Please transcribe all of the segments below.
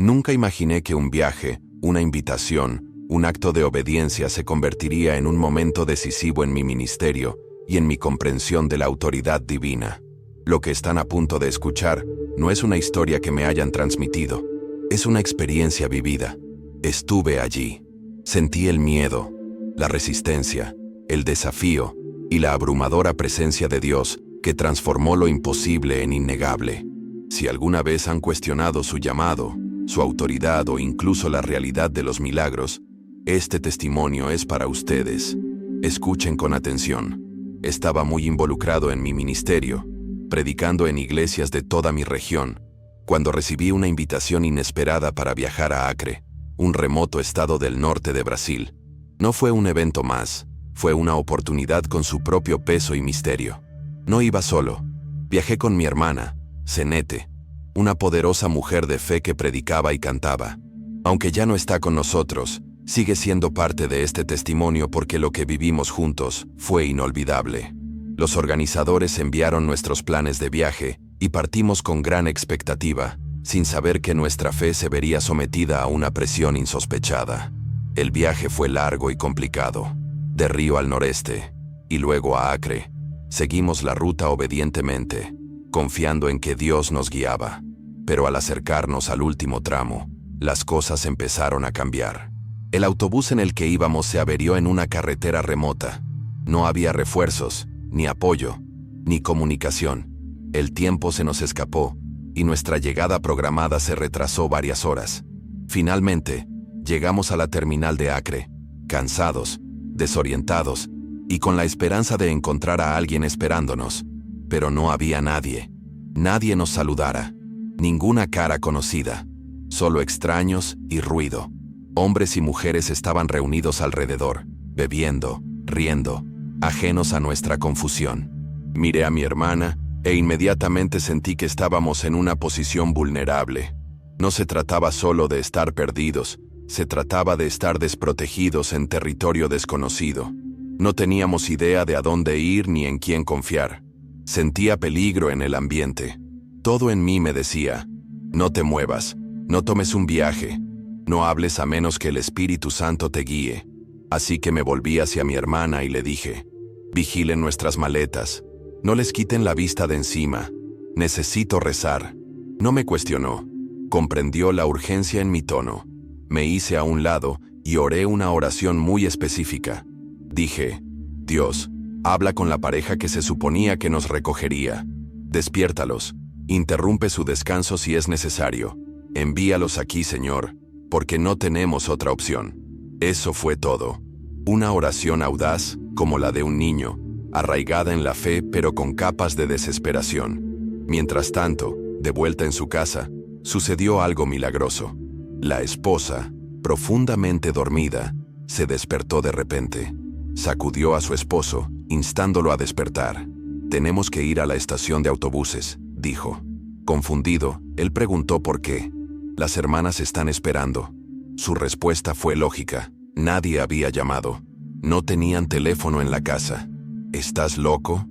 Nunca imaginé que un viaje, una invitación, un acto de obediencia se convertiría en un momento decisivo en mi ministerio y en mi comprensión de la autoridad divina. Lo que están a punto de escuchar no es una historia que me hayan transmitido, es una experiencia vivida. Estuve allí. Sentí el miedo, la resistencia, el desafío y la abrumadora presencia de Dios que transformó lo imposible en innegable. Si alguna vez han cuestionado su llamado, su autoridad o incluso la realidad de los milagros, este testimonio es para ustedes. Escuchen con atención. Estaba muy involucrado en mi ministerio, predicando en iglesias de toda mi región, cuando recibí una invitación inesperada para viajar a Acre, un remoto estado del norte de Brasil. No fue un evento más, fue una oportunidad con su propio peso y misterio. No iba solo. Viajé con mi hermana, Zenete, una poderosa mujer de fe que predicaba y cantaba. Aunque ya no está con nosotros, sigue siendo parte de este testimonio porque lo que vivimos juntos fue inolvidable. Los organizadores enviaron nuestros planes de viaje y partimos con gran expectativa, sin saber que nuestra fe se vería sometida a una presión insospechada. El viaje fue largo y complicado. De Río al noreste, y luego a Acre. Seguimos la ruta obedientemente, confiando en que Dios nos guiaba. Pero al acercarnos al último tramo, las cosas empezaron a cambiar. El autobús en el que íbamos se averió en una carretera remota. No había refuerzos, ni apoyo, ni comunicación. El tiempo se nos escapó, y nuestra llegada programada se retrasó varias horas. Finalmente, llegamos a la terminal de Acre, cansados, desorientados, y con la esperanza de encontrar a alguien esperándonos. Pero no había nadie. Nadie nos saludara. Ninguna cara conocida. Solo extraños y ruido. Hombres y mujeres estaban reunidos alrededor, bebiendo, riendo, ajenos a nuestra confusión. Miré a mi hermana e inmediatamente sentí que estábamos en una posición vulnerable. No se trataba solo de estar perdidos, se trataba de estar desprotegidos en territorio desconocido. No teníamos idea de a dónde ir ni en quién confiar. Sentía peligro en el ambiente. Todo en mí me decía, no te muevas, no tomes un viaje, no hables a menos que el Espíritu Santo te guíe. Así que me volví hacia mi hermana y le dije, vigilen nuestras maletas, no les quiten la vista de encima, necesito rezar. No me cuestionó, comprendió la urgencia en mi tono. Me hice a un lado y oré una oración muy específica. Dije, Dios, habla con la pareja que se suponía que nos recogería. Despiértalos, interrumpe su descanso si es necesario. Envíalos aquí, Señor, porque no tenemos otra opción. Eso fue todo. Una oración audaz, como la de un niño, arraigada en la fe pero con capas de desesperación. Mientras tanto, de vuelta en su casa, sucedió algo milagroso. La esposa, profundamente dormida, se despertó de repente. Sacudió a su esposo, instándolo a despertar. Tenemos que ir a la estación de autobuses, dijo. Confundido, él preguntó por qué. Las hermanas están esperando. Su respuesta fue lógica. Nadie había llamado. No tenían teléfono en la casa. ¿Estás loco?,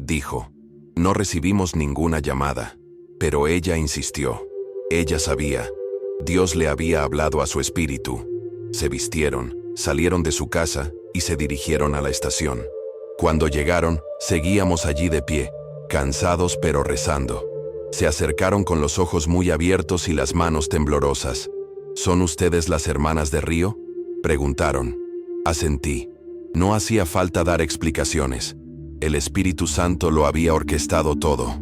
dijo. No recibimos ninguna llamada. Pero ella insistió. Ella sabía. Dios le había hablado a su espíritu. Se vistieron, salieron de su casa y se dirigieron a la estación. Cuando llegaron, seguíamos allí de pie, cansados pero rezando. Se acercaron con los ojos muy abiertos y las manos temblorosas. ¿Son ustedes las hermanas de Río?, preguntaron. Asentí. No hacía falta dar explicaciones. El Espíritu Santo lo había orquestado todo.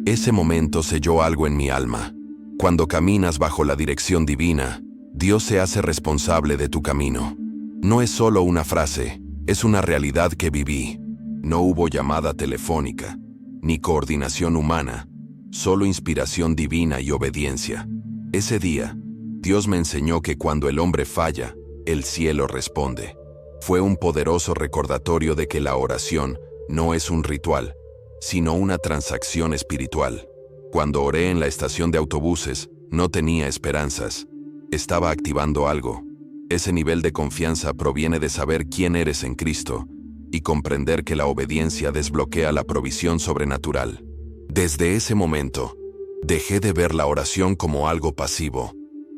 Ese momento selló algo en mi alma. Cuando caminas bajo la dirección divina, Dios se hace responsable de tu camino. No es solo una frase, es una realidad que viví. No hubo llamada telefónica, ni coordinación humana, solo inspiración divina y obediencia. Ese día, Dios me enseñó que cuando el hombre falla, el cielo responde. Fue un poderoso recordatorio de que la oración no es un ritual, sino una transacción espiritual. Cuando oré en la estación de autobuses, no tenía esperanzas. Estaba activando algo. Ese nivel de confianza proviene de saber quién eres en Cristo y comprender que la obediencia desbloquea la provisión sobrenatural. Desde ese momento, dejé de ver la oración como algo pasivo.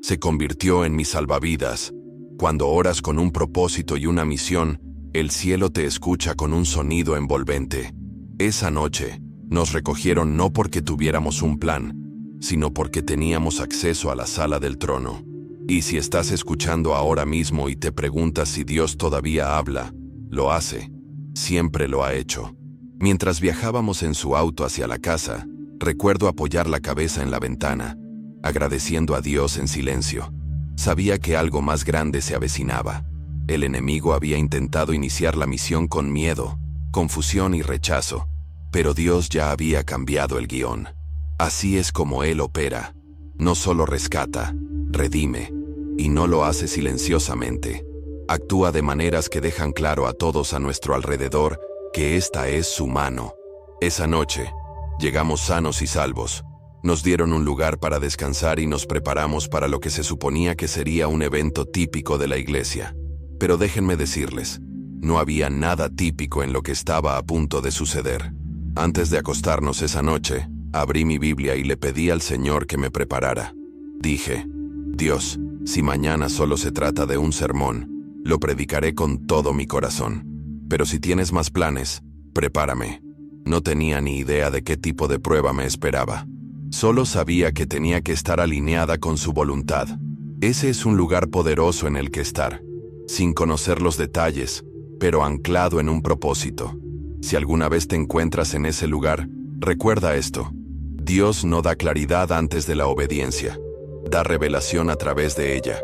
se convirtió en mi salvavidas. Cuando oras con un propósito y una misión, el cielo te escucha con un sonido envolvente. Esa noche, nos recogieron no porque tuviéramos un plan, sino porque teníamos acceso a la sala del trono. Y si estás escuchando ahora mismo y te preguntas si Dios todavía habla, lo hace. Siempre lo ha hecho. Mientras viajábamos en su auto hacia la casa, recuerdo apoyar la cabeza en la ventana, agradeciendo a Dios en silencio. Sabía que algo más grande se avecinaba. El enemigo había intentado iniciar la misión con miedo, confusión y rechazo, pero Dios ya había cambiado el guión. Así es como Él opera. No solo rescata, redime, y no lo hace silenciosamente. Actúa de maneras que dejan claro a todos a nuestro alrededor que esta es su mano. Esa noche, llegamos sanos y salvos. Nos dieron un lugar para descansar y nos preparamos para lo que se suponía que sería un evento típico de la iglesia. Pero déjenme decirles, no había nada típico en lo que estaba a punto de suceder. Antes de acostarnos esa noche, abrí mi Biblia y le pedí al Señor que me preparara. Dije, Dios, si mañana solo se trata de un sermón, lo predicaré con todo mi corazón. Pero si tienes más planes, prepárame. No tenía ni idea de qué tipo de prueba me esperaba. Solo sabía que tenía que estar alineada con su voluntad. Ese es un lugar poderoso en el que estar, sin conocer los detalles, pero anclado en un propósito. Si alguna vez te encuentras en ese lugar, recuerda esto. Dios no da claridad antes de la obediencia. Da revelación a través de ella.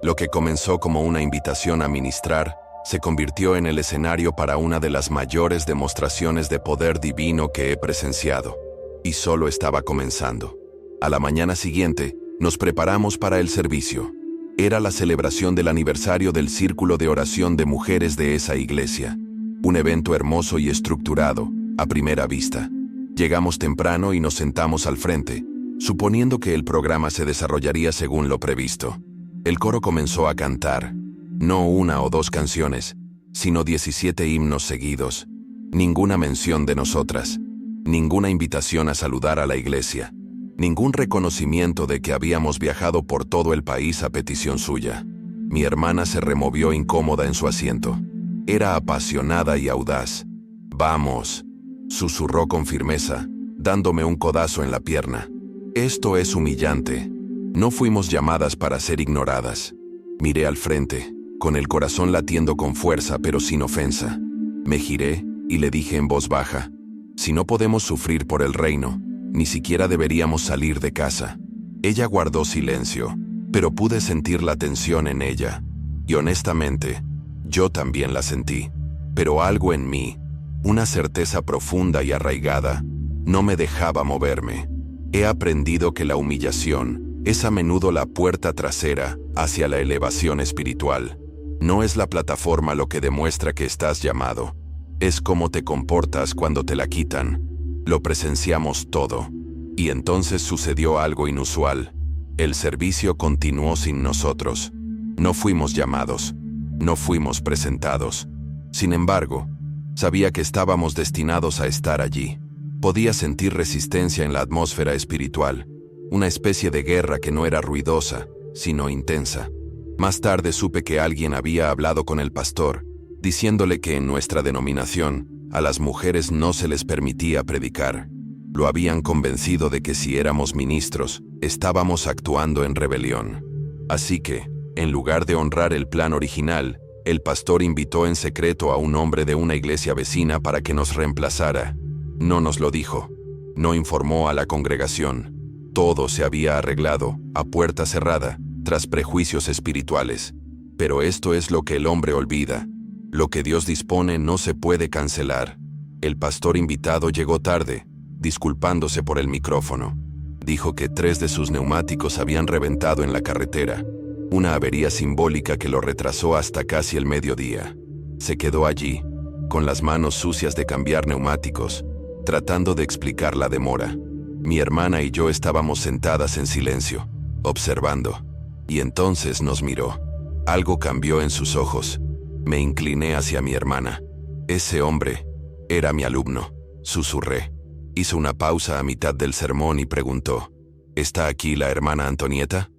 Lo que comenzó como una invitación a ministrar, se convirtió en el escenario para una de las mayores demostraciones de poder divino que he presenciado. Y solo estaba comenzando. A la mañana siguiente, nos preparamos para el servicio. Era la celebración del aniversario del Círculo de Oración de Mujeres de esa iglesia. Un evento hermoso y estructurado, a primera vista. Llegamos temprano y nos sentamos al frente, suponiendo que el programa se desarrollaría según lo previsto. El coro comenzó a cantar, no una o dos canciones, sino 17 himnos seguidos. Ninguna mención de nosotras. Ninguna invitación a saludar a la iglesia. Ningún reconocimiento de que habíamos viajado por todo el país a petición suya. Mi hermana se removió incómoda en su asiento. Era apasionada y audaz. «Vamos», susurró con firmeza, dándome un codazo en la pierna. «Esto es humillante. No fuimos llamadas para ser ignoradas». Miré al frente, con el corazón latiendo con fuerza pero sin ofensa. Me giré y le dije en voz baja, «Si no podemos sufrir por el reino, ni siquiera deberíamos salir de casa». Ella guardó silencio, pero pude sentir la tensión en ella. Y honestamente, yo también la sentí. Pero algo en mí, una certeza profunda y arraigada, no me dejaba moverme. He aprendido que la humillación es a menudo la puerta trasera hacia la elevación espiritual. No es la plataforma lo que demuestra que estás llamado. Es cómo te comportas cuando te la quitan. Lo presenciamos todo. Y entonces sucedió algo inusual. El servicio continuó sin nosotros. No fuimos llamados. No fuimos presentados. Sin embargo, sabía que estábamos destinados a estar allí. Podía sentir resistencia en la atmósfera espiritual. Una especie de guerra que no era ruidosa, sino intensa. Más tarde supe que alguien había hablado con el pastor, diciéndole que en nuestra denominación, a las mujeres no se les permitía predicar. Lo habían convencido de que si éramos ministros, estábamos actuando en rebelión. Así que, en lugar de honrar el plan original, el pastor invitó en secreto a un hombre de una iglesia vecina para que nos reemplazara. No nos lo dijo. No informó a la congregación. Todo se había arreglado, a puerta cerrada, tras prejuicios espirituales. Pero esto es lo que el hombre olvida. Lo que Dios dispone no se puede cancelar. El pastor invitado llegó tarde, disculpándose por el micrófono. Dijo que 3 de sus neumáticos habían reventado en la carretera, una avería simbólica que lo retrasó hasta casi el mediodía. Se quedó allí, con las manos sucias de cambiar neumáticos, tratando de explicar la demora. Mi hermana y yo estábamos sentadas en silencio, observando. Y entonces nos miró. Algo cambió en sus ojos. Me incliné hacia mi hermana. «Ese hombre era mi alumno», susurré. Hizo una pausa a mitad del sermón y preguntó, «¿Está aquí la hermana Antonieta?».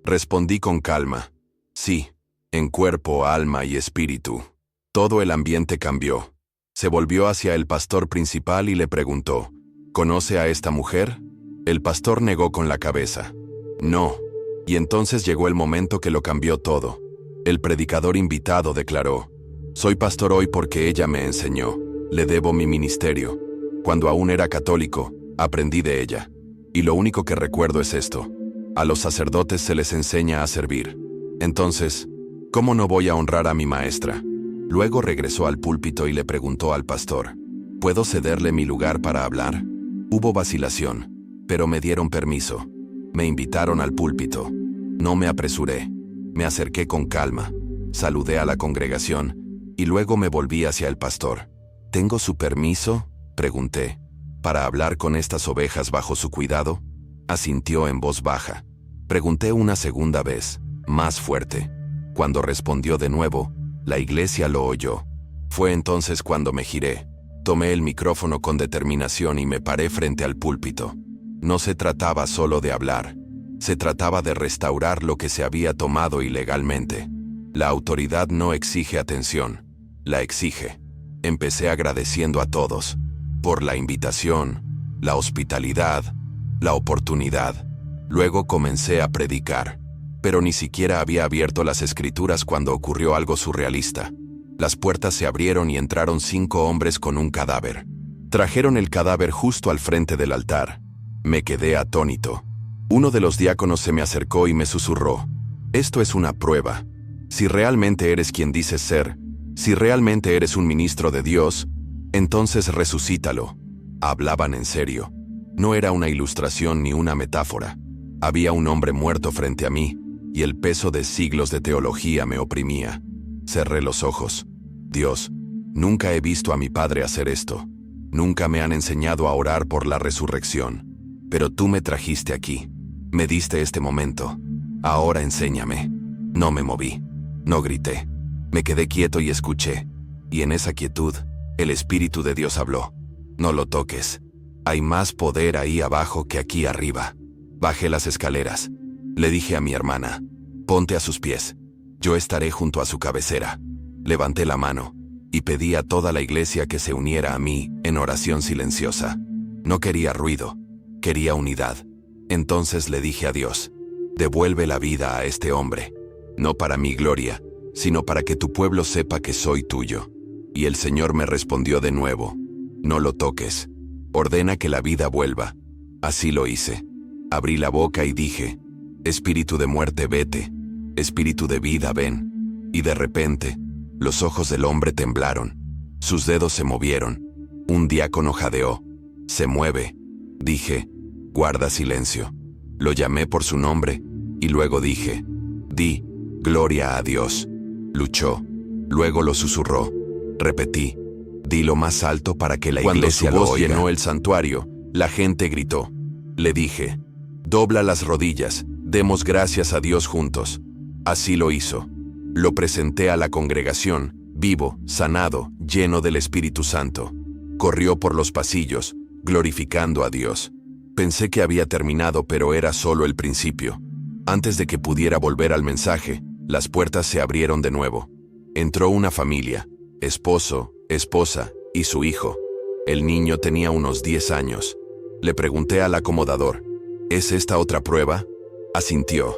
Respondí con calma. Sí, en cuerpo, alma y espíritu. Todo el ambiente cambió. Se volvió hacia el pastor principal y le preguntó, ¿conoce a esta mujer? El pastor negó con la cabeza. No. Y entonces llegó el momento que lo cambió todo. El predicador invitado declaró, soy pastor hoy porque ella me enseñó. Le debo mi ministerio. Cuando aún era católico, aprendí de ella. Y lo único que recuerdo es esto. A los sacerdotes se les enseña a servir. Entonces, ¿cómo no voy a honrar a mi maestra? Luego regresó al púlpito y le preguntó al pastor, ¿puedo cederle mi lugar para hablar? Hubo vacilación, pero me dieron permiso. Me invitaron al púlpito. No me apresuré. Me acerqué con calma. Saludé a la congregación y luego me volví hacia el pastor. ¿Tengo su permiso?, pregunté, ¿para hablar con estas ovejas bajo su cuidado? Asintió en voz baja. Pregunté una segunda vez, más fuerte. Cuando respondió de nuevo, la iglesia lo oyó. Fue entonces cuando me giré. Tomé el micrófono con determinación y me paré frente al púlpito. No se trataba solo de hablar. Se trataba de restaurar lo que se había tomado ilegalmente. La autoridad no exige atención, la exige. Empecé agradeciendo a todos por la invitación, la hospitalidad, la oportunidad. Luego comencé a predicar, pero ni siquiera había abierto las escrituras cuando ocurrió algo surrealista. Las puertas se abrieron y entraron 5 hombres con un cadáver. Trajeron el cadáver justo al frente del altar. Me quedé atónito. Uno de los diáconos se me acercó y me susurró, esto es una prueba. Si realmente eres quien dices ser, si realmente eres un ministro de Dios, entonces resucítalo. Hablaban en serio. No era una ilustración ni una metáfora. Había un hombre muerto frente a mí, y el peso de siglos de teología me oprimía. Cerré los ojos. Dios, nunca he visto a mi padre hacer esto. Nunca me han enseñado a orar por la resurrección. Pero tú me trajiste aquí. Me diste este momento. Ahora enséñame. No me moví. No grité. Me quedé quieto y escuché. Y en esa quietud, el Espíritu de Dios habló. No lo toques. Hay más poder ahí abajo que aquí arriba. Bajé las escaleras. Le dije a mi hermana, ponte a sus pies. Yo estaré junto a su cabecera. Levanté la mano y pedí a toda la iglesia que se uniera a mí en oración silenciosa. No quería ruido, quería unidad. Entonces le dije a Dios, devuelve la vida a este hombre, no para mi gloria, sino para que tu pueblo sepa que soy tuyo. Y el Señor me respondió de nuevo, no lo toques, ordena que la vida vuelva. Así lo hice. Abrí la boca y dije, espíritu de muerte, vete, espíritu de vida, ven. Y de repente, los ojos del hombre temblaron, sus dedos se movieron. Un diácono jadeó, se mueve. Dije, guarda silencio. Lo llamé por su nombre, y luego dije, di, gloria a Dios. Luchó, luego lo susurró. Repetí, di lo más alto para que la iglesia lo oiga. Cuando su voz llenó el santuario, la gente gritó. Le dije, dobla las rodillas, demos gracias a Dios juntos. Así lo hizo. Lo presenté a la congregación, vivo, sanado, lleno del Espíritu Santo. Corrió por los pasillos, glorificando a Dios. Pensé que había terminado, pero era solo el principio. Antes de que pudiera volver al mensaje, las puertas se abrieron de nuevo. Entró una familia, esposo, esposa y su hijo. El niño tenía unos 10 años. Le pregunté al acomodador, ¿es esta otra prueba? Asintió.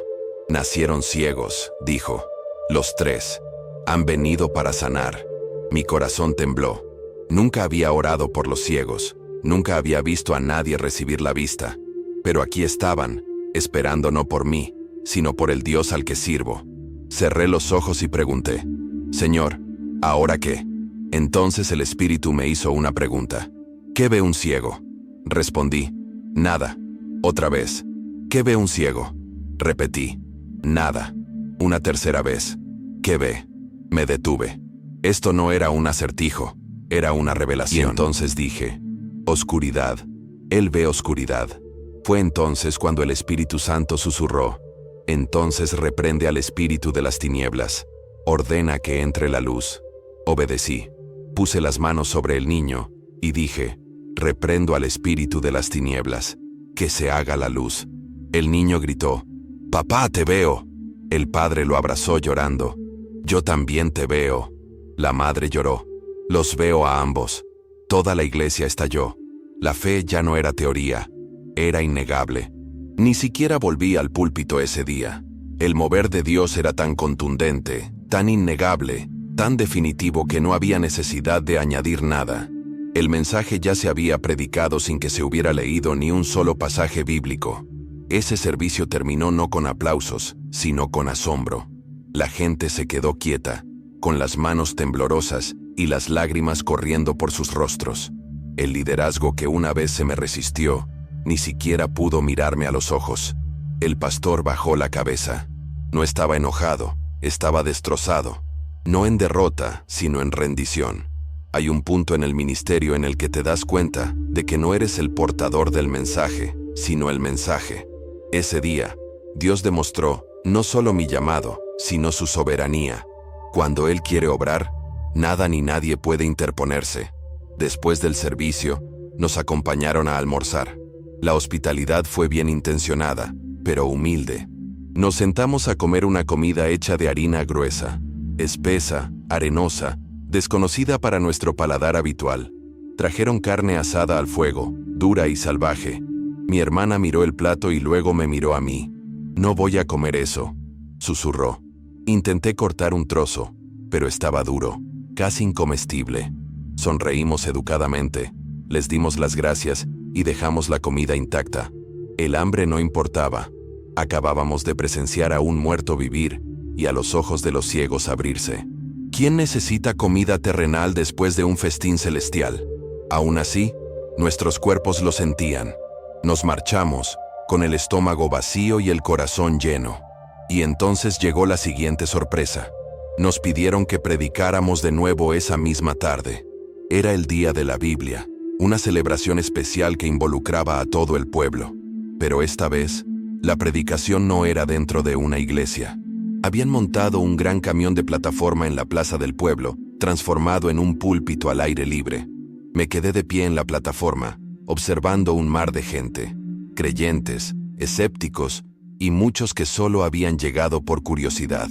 Nacieron ciegos, dijo. Los 3. Han venido para sanar. Mi corazón tembló. Nunca había orado por los ciegos. Nunca había visto a nadie recibir la vista. Pero aquí estaban, esperando no por mí, sino por el Dios al que sirvo. Cerré los ojos y pregunté, Señor, ¿ahora qué? Entonces el Espíritu me hizo una pregunta. ¿Qué ve un ciego? Respondí, nada. Otra vez, ¿qué ve un ciego? Repetí, nada. Una tercera vez, ¿qué ve? Me detuve. Esto no era un acertijo, era una revelación. Y entonces dije, oscuridad. Él ve oscuridad. Fue entonces cuando el Espíritu Santo susurró, entonces reprende al espíritu de las tinieblas. Ordena que entre la luz. Obedecí. Puse las manos sobre el niño y dije, reprendo al espíritu de las tinieblas. Que se haga la luz. El niño gritó, «Papá, te veo». El padre lo abrazó llorando. «Yo también te veo». La madre lloró. «Los veo a ambos». Toda la iglesia estalló. La fe ya no era teoría, era innegable. Ni siquiera volví al púlpito ese día. El mover de Dios era tan contundente, tan innegable, tan definitivo que no había necesidad de añadir nada. El mensaje ya se había predicado sin que se hubiera leído ni un solo pasaje bíblico. Ese servicio terminó no con aplausos, sino con asombro. La gente se quedó quieta, con las manos temblorosas y las lágrimas corriendo por sus rostros. El liderazgo que una vez se me resistió, ni siquiera pudo mirarme a los ojos. El pastor bajó la cabeza. No estaba enojado, estaba destrozado. No en derrota, sino en rendición. Hay un punto en el ministerio en el que te das cuenta de que no eres el portador del mensaje, sino el mensaje. Ese día, Dios demostró no solo mi llamado, sino su soberanía. Cuando Él quiere obrar, nada ni nadie puede interponerse. Después del servicio, nos acompañaron a almorzar. La hospitalidad fue bien intencionada, pero humilde. Nos sentamos a comer una comida hecha de harina gruesa, espesa, arenosa, desconocida para nuestro paladar habitual. Trajeron carne asada al fuego, dura y salvaje. Mi hermana miró el plato y luego me miró a mí. «No voy a comer eso», susurró. Intenté cortar un trozo, pero estaba duro, casi incomestible. Sonreímos educadamente, les dimos las gracias y dejamos la comida intacta. El hambre no importaba. Acabábamos de presenciar a un muerto vivir y a los ojos de los ciegos abrirse. ¿Quién necesita comida terrenal después de un festín celestial? Aún así, nuestros cuerpos lo sentían. Nos marchamos, con el estómago vacío y el corazón lleno. Y entonces llegó la siguiente sorpresa. Nos pidieron que predicáramos de nuevo esa misma tarde. Era el día de la Biblia, una celebración especial que involucraba a todo el pueblo. Pero esta vez, la predicación no era dentro de una iglesia. Habían montado un gran camión de plataforma en la plaza del pueblo, transformado en un púlpito al aire libre. Me quedé de pie en la plataforma, observando un mar de gente, creyentes, escépticos y muchos que solo habían llegado por curiosidad.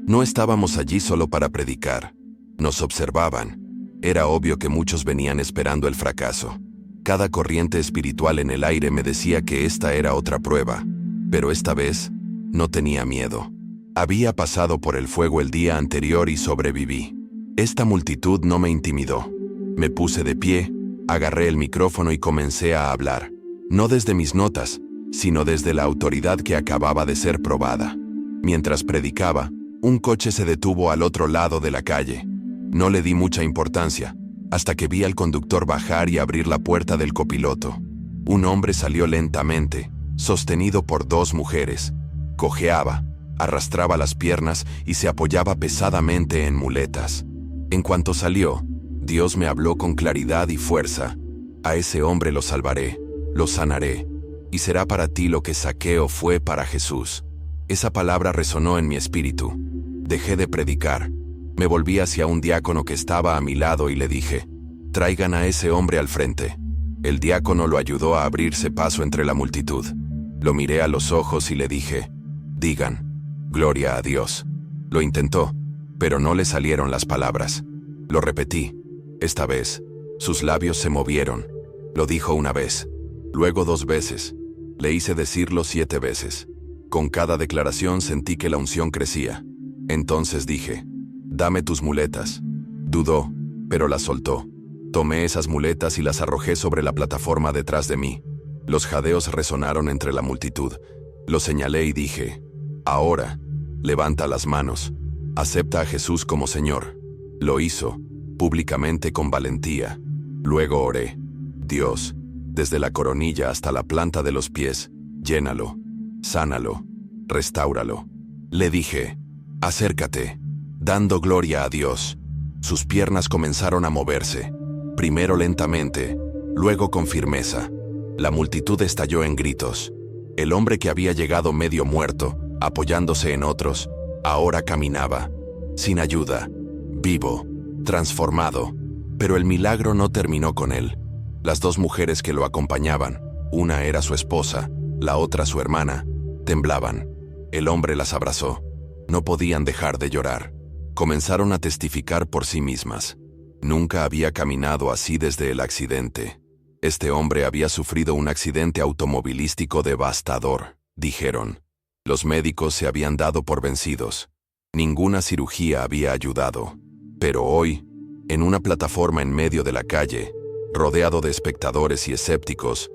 No estábamos allí solo para predicar. Nos observaban. Era obvio que muchos venían esperando el fracaso. Cada corriente espiritual en el aire me decía que esta era otra prueba, pero esta vez no tenía miedo. Había pasado por el fuego el día anterior y sobreviví. Esta multitud no me intimidó. Me puse de pie, agarré el micrófono y comencé a hablar, no desde mis notas, sino desde la autoridad que acababa de ser probada. Mientras predicaba, un coche se detuvo al otro lado de la calle. No le di mucha importancia, hasta que vi al conductor bajar y abrir la puerta del copiloto. Un hombre salió lentamente, sostenido por dos mujeres. Cojeaba, arrastraba las piernas y se apoyaba pesadamente en muletas. En cuanto salió, Dios me habló con claridad y fuerza. A ese hombre lo salvaré, lo sanaré, y será para ti lo que Zaqueo fue para Jesús. Esa palabra resonó en mi espíritu. Dejé de predicar. Me volví hacia un diácono que estaba a mi lado y le dije, «Traigan a ese hombre al frente». El diácono lo ayudó a abrirse paso entre la multitud. Lo miré a los ojos y le dije, «Digan, gloria a Dios». Lo intentó, pero no le salieron las palabras. Lo repetí. Esta vez, sus labios se movieron. Lo dijo una vez, luego 2 veces. Le hice decirlo 7 veces. Con cada declaración sentí que la unción crecía. Entonces dije, «Dame tus muletas». Dudó, pero las soltó. Tomé esas muletas y las arrojé sobre la plataforma detrás de mí. Los jadeos resonaron entre la multitud. Lo señalé y dije, «Ahora, levanta las manos. Acepta a Jesús como Señor». Lo hizo, públicamente con valentía. Luego oré, «Dios, desde la coronilla hasta la planta de los pies, llénalo, sánalo, restáuralo». Le dije, «Acércate», dando gloria a Dios. Sus piernas comenzaron a moverse, primero lentamente, luego con firmeza. La multitud estalló en gritos. El hombre que había llegado medio muerto, apoyándose en otros, ahora caminaba, sin ayuda, vivo, transformado. Pero el milagro no terminó con él. Las 2 mujeres que lo acompañaban, una era su esposa, la otra su hermana, temblaban. El hombre las abrazó. No podían dejar de llorar. Comenzaron a testificar por sí mismas. Nunca había caminado así desde el accidente. Este hombre había sufrido un accidente automovilístico devastador, dijeron. Los médicos se habían dado por vencidos. Ninguna cirugía había ayudado. Pero hoy, en una plataforma en medio de la calle, rodeado de espectadores y escépticos,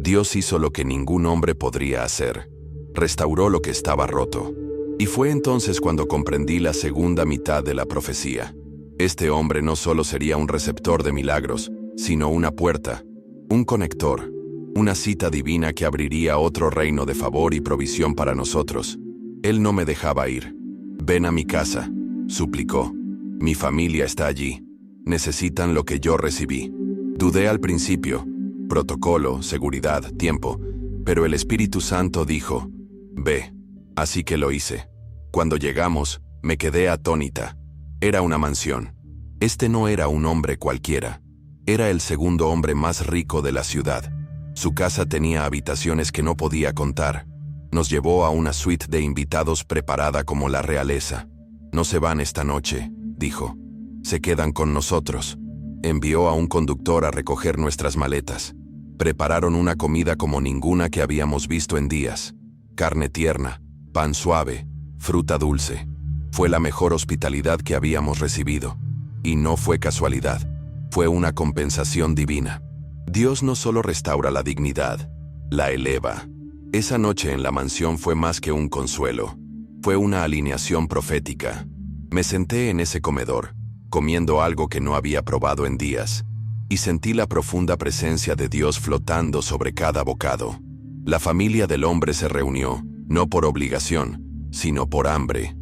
Dios hizo lo que ningún hombre podría hacer. Restauró lo que estaba roto. Y fue entonces cuando comprendí la segunda mitad de la profecía. Este hombre no solo sería un receptor de milagros, sino una puerta, un conector, una cita divina que abriría otro reino de favor y provisión para nosotros. Él no me dejaba ir. «Ven a mi casa», suplicó. «Mi familia está allí. Necesitan lo que yo recibí». Dudé al principio. Protocolo, seguridad, tiempo. Pero el Espíritu Santo dijo, «Ve». Así que lo hice. Cuando llegamos, me quedé atónita. Era una mansión. Este no era un hombre cualquiera. Era el segundo hombre más rico de la ciudad. Su casa tenía habitaciones que no podía contar. Nos llevó a una suite de invitados preparada como la realeza. «No se van esta noche», dijo. «Se quedan con nosotros». Envió a un conductor a recoger nuestras maletas. Prepararon una comida como ninguna que habíamos visto en días. Carne tierna, pan suave, fruta dulce. Fue la mejor hospitalidad que habíamos recibido. Y no fue casualidad. Fue una compensación divina. Dios no solo restaura la dignidad, la eleva. Esa noche en la mansión fue más que un consuelo. Fue una alineación profética. Me senté en ese comedor, comiendo algo que no había probado en días, y sentí la profunda presencia de Dios flotando sobre cada bocado. La familia del hombre se reunió, no por obligación, sino por hambre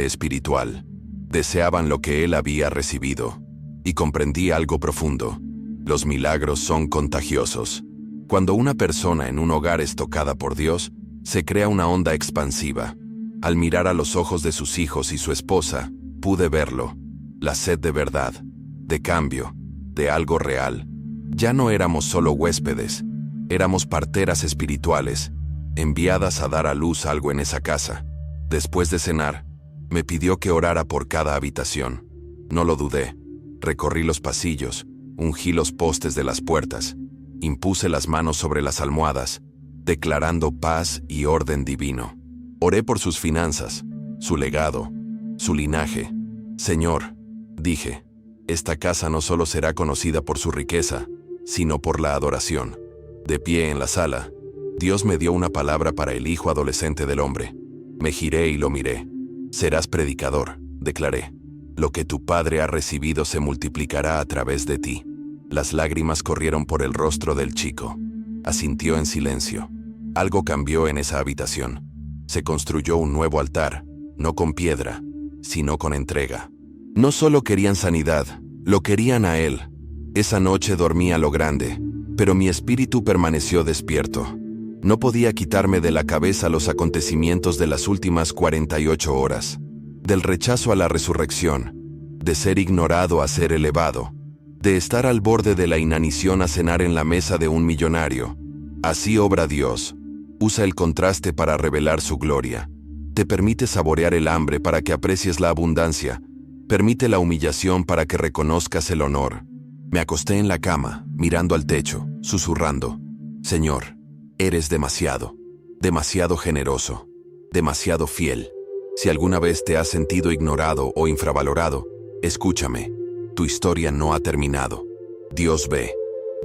espiritual. Deseaban lo que él había recibido. Y comprendí algo profundo. Los milagros son contagiosos. Cuando una persona en un hogar es tocada por Dios, se crea una onda expansiva. Al mirar a los ojos de sus hijos y su esposa, pude verlo. La sed de verdad, de cambio, de algo real. Ya no éramos solo huéspedes, éramos parteras espirituales, enviadas a dar a luz algo en esa casa. Después de cenar, me pidió que orara por cada habitación. No lo dudé. Recorrí los pasillos, ungí los postes de las puertas, impuse las manos sobre las almohadas, declarando paz y orden divino. Oré por sus finanzas, su legado, su linaje. «Señor», dije, «esta casa no solo será conocida por su riqueza, sino por la adoración». De pie en la sala, Dios me dio una palabra para el hijo adolescente del hombre. Me giré y lo miré. «Serás predicador», declaré. «Lo que tu padre ha recibido se multiplicará a través de ti». Las lágrimas corrieron por el rostro del chico. Asintió en silencio. Algo cambió en esa habitación. Se construyó un nuevo altar, no con piedra, sino con entrega. No solo querían sanidad, lo querían a él. Esa noche dormí a lo grande, pero mi espíritu permaneció despierto. No podía quitarme de la cabeza los acontecimientos de las últimas 48 horas. Del rechazo a la resurrección, de ser ignorado a ser elevado, de estar al borde de la inanición a cenar en la mesa de un millonario. Así obra Dios. Usa el contraste para revelar su gloria. Te permite saborear el hambre para que aprecies la abundancia. Permite la humillación para que reconozcas el honor. Me acosté en la cama, mirando al techo, susurrando. «Señor, eres demasiado generoso, demasiado fiel. Si alguna vez te has sentido ignorado o infravalorado, escúchame. Tu historia no ha terminado. Dios ve,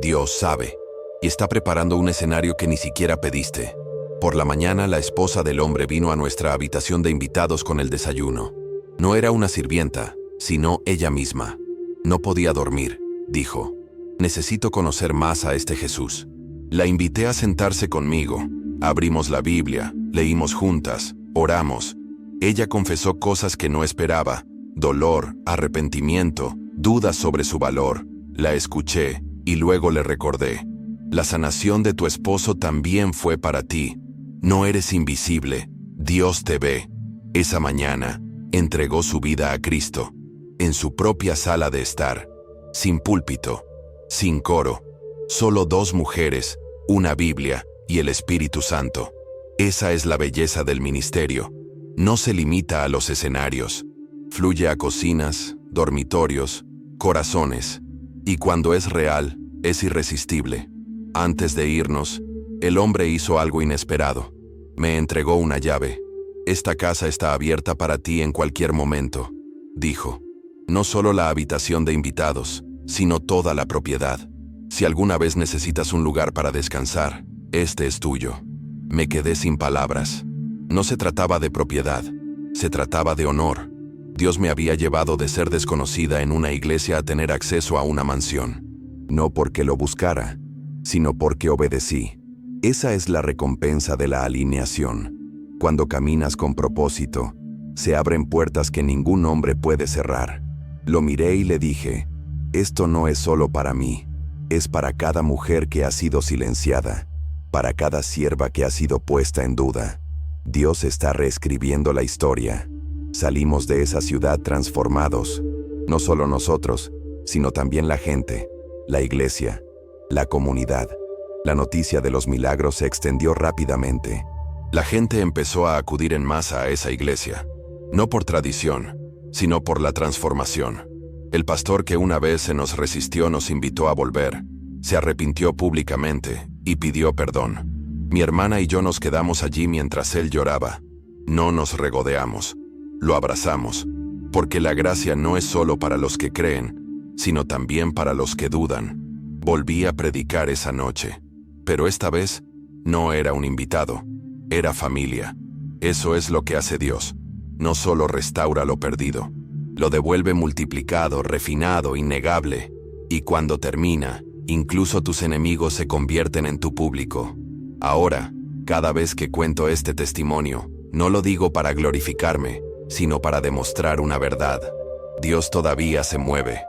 Dios sabe, y está preparando un escenario que ni siquiera pediste». Por la mañana, la esposa del hombre vino a nuestra habitación de invitados con el desayuno. No era una sirvienta, sino ella misma. «No podía dormir», dijo. «Necesito conocer más a este Jesús». La invité a sentarse conmigo. Abrimos la Biblia, leímos juntas, oramos. Ella confesó cosas que no esperaba: dolor, arrepentimiento, dudas sobre su valor. La escuché y luego le recordé: «La sanación de tu esposo también fue para ti. No eres invisible, Dios te ve». Esa mañana, entregó su vida a Cristo, en su propia sala de estar, sin púlpito, sin coro, solo 2 mujeres, una Biblia y el Espíritu Santo. Esa es la belleza del ministerio. No se limita a los escenarios. Fluye a cocinas, dormitorios, corazones. Y cuando es real, es irresistible. Antes de irnos, el hombre hizo algo inesperado. Me entregó una llave. Esta casa está abierta para ti en cualquier momento, dijo. No solo la habitación de invitados, sino toda la propiedad. Si alguna vez necesitas un lugar para descansar, este es tuyo. Me quedé sin palabras. No se trataba de propiedad, se trataba de honor. Dios me había llevado de ser desconocida en una iglesia a tener acceso a una mansión. No porque lo buscara, sino porque obedecí. Esa es la recompensa de la alineación. Cuando caminas con propósito, se abren puertas que ningún hombre puede cerrar. Lo miré y le dije, esto no es solo para mí, es para cada mujer que ha sido silenciada, para cada sierva que ha sido puesta en duda. Dios está reescribiendo la historia. Salimos de esa ciudad transformados, no solo nosotros, sino también la gente, la iglesia, la comunidad. La noticia de los milagros se extendió rápidamente. La gente empezó a acudir en masa a esa iglesia, no por tradición, sino por la transformación. El pastor que una vez se nos resistió nos invitó a volver, se arrepintió públicamente y pidió perdón. Mi hermana y yo nos quedamos allí mientras él lloraba. No nos regodeamos, lo abrazamos, porque la gracia no es solo para los que creen, sino también para los que dudan. Volví a predicar esa noche, pero esta vez no era un invitado, era familia. Eso es lo que hace Dios. No solo restaura lo perdido, lo devuelve multiplicado, refinado, innegable. Y cuando termina, incluso tus enemigos se convierten en tu público. Ahora, cada vez que cuento este testimonio, no lo digo para glorificarme, sino para demostrar una verdad. Dios todavía se mueve,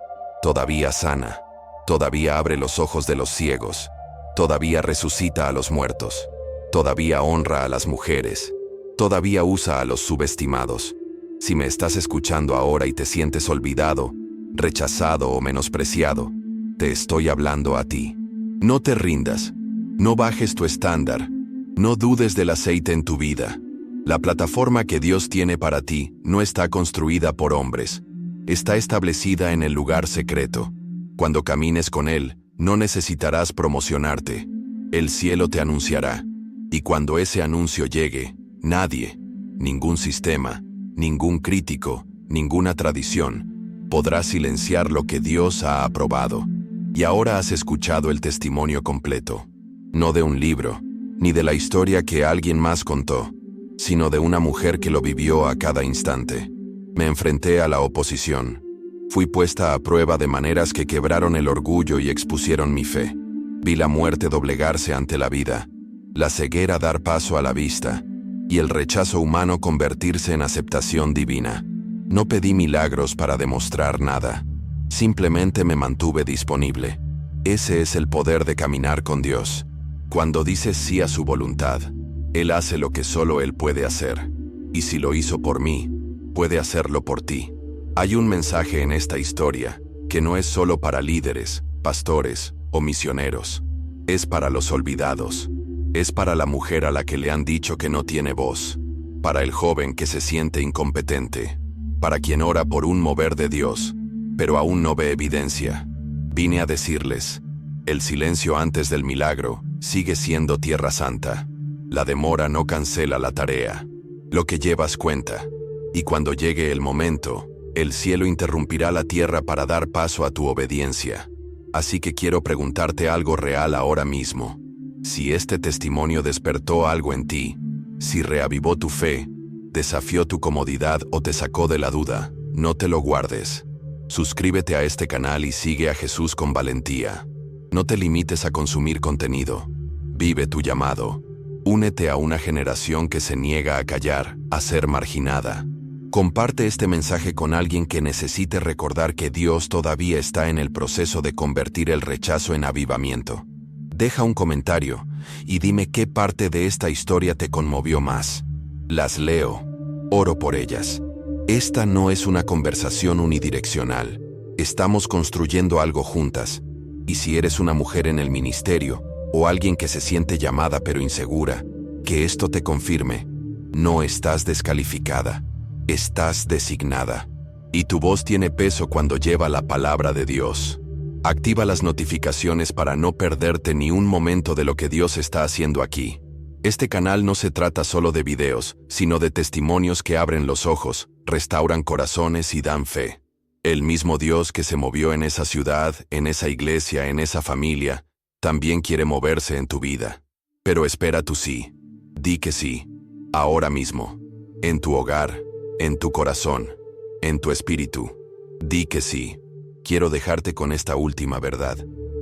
todavía sana, todavía abre los ojos de los ciegos, todavía resucita a los muertos, todavía honra a las mujeres, todavía usa a los subestimados. Si me estás escuchando ahora y te sientes olvidado, rechazado o menospreciado, te estoy hablando a ti. No te rindas, no bajes tu estándar, no dudes del aceite en tu vida. La plataforma que Dios tiene para ti no está construida por hombres, está establecida en el lugar secreto. Cuando camines con Él, no necesitarás promocionarte. El cielo te anunciará. Y cuando ese anuncio llegue, nadie, ningún sistema, ningún crítico, ninguna tradición, podrá silenciar lo que Dios ha aprobado. Y ahora has escuchado el testimonio completo, no de un libro, ni de la historia que alguien más contó, sino de una mujer que lo vivió a cada instante. Me enfrenté a la oposición. Fui puesta a prueba de maneras que quebraron el orgullo y expusieron mi fe. Vi la muerte doblegarse ante la vida, la ceguera dar paso a la vista, y el rechazo humano convertirse en aceptación divina. No pedí milagros para demostrar nada. Simplemente me mantuve disponible. Ese es el poder de caminar con Dios. Cuando dices sí a su voluntad, Él hace lo que solo Él puede hacer. Y si lo hizo por mí, puede hacerlo por ti. Hay un mensaje en esta historia que no es solo para líderes, pastores o misioneros. Es para los olvidados. Es para la mujer a la que le han dicho que no tiene voz. Para el joven que se siente incompetente. Para quien ora por un mover de Dios, pero aún no ve evidencia. Vine a decirles, el silencio antes del milagro sigue siendo tierra santa. La demora no cancela la tarea. Lo que llevas cuenta. Y cuando llegue el momento, el cielo interrumpirá la tierra para dar paso a tu obediencia. Así que quiero preguntarte algo real ahora mismo. Si este testimonio despertó algo en ti, si reavivó tu fe, desafió tu comodidad o te sacó de la duda, no te lo guardes. Suscríbete a este canal y sigue a Jesús con valentía. No te limites a consumir contenido. Vive tu llamado. Únete a una generación que se niega a callar, a ser marginada. Comparte este mensaje con alguien que necesite recordar que Dios todavía está en el proceso de convertir el rechazo en avivamiento. Deja un comentario y dime qué parte de esta historia te conmovió más. Las leo. Oro por ellas. Esta no es una conversación unidireccional. Estamos construyendo algo juntas. Y si eres una mujer en el ministerio, o alguien que se siente llamada pero insegura, Que esto te confirme. No estás descalificada. Estás designada. Y tu voz tiene peso cuando lleva la palabra de Dios. Activa las notificaciones para no perderte ni un momento de lo que Dios está haciendo aquí. Este canal no se trata solo de videos, sino de testimonios que abren los ojos, restauran corazones y dan fe. El mismo Dios que se movió en esa ciudad, en esa iglesia, en esa familia, también quiere moverse en tu vida. Pero espera tu sí. Di que sí. Ahora mismo. En tu hogar, en tu corazón, en tu espíritu. Di que sí. Quiero dejarte con esta última verdad.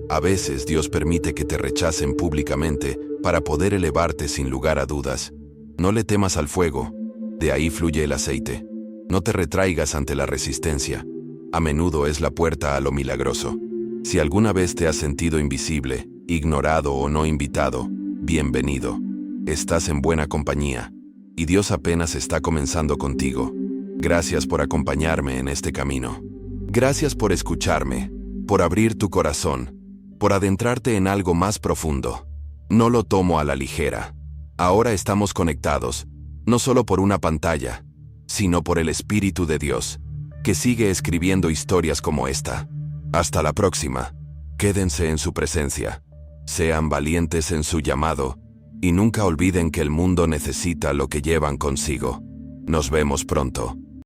A veces Dios permite que te rechacen públicamente para poder elevarte sin lugar a dudas. No le temas al fuego. De ahí fluye el aceite. No te retraigas ante la resistencia. A menudo es la puerta a lo milagroso. Si alguna vez te has sentido invisible, ignorado o no invitado, bienvenido. Estás en buena compañía. Y Dios apenas está comenzando contigo. Gracias por acompañarme en este camino. Gracias por escucharme, por abrir tu corazón, por adentrarte en algo más profundo. No lo tomo a la ligera. Ahora estamos conectados, no solo por una pantalla, sino por el Espíritu de Dios, que sigue escribiendo historias como esta. Hasta la próxima. Quédense en su presencia. Sean valientes en su llamado, y nunca olviden que el mundo necesita lo que llevan consigo. Nos vemos pronto.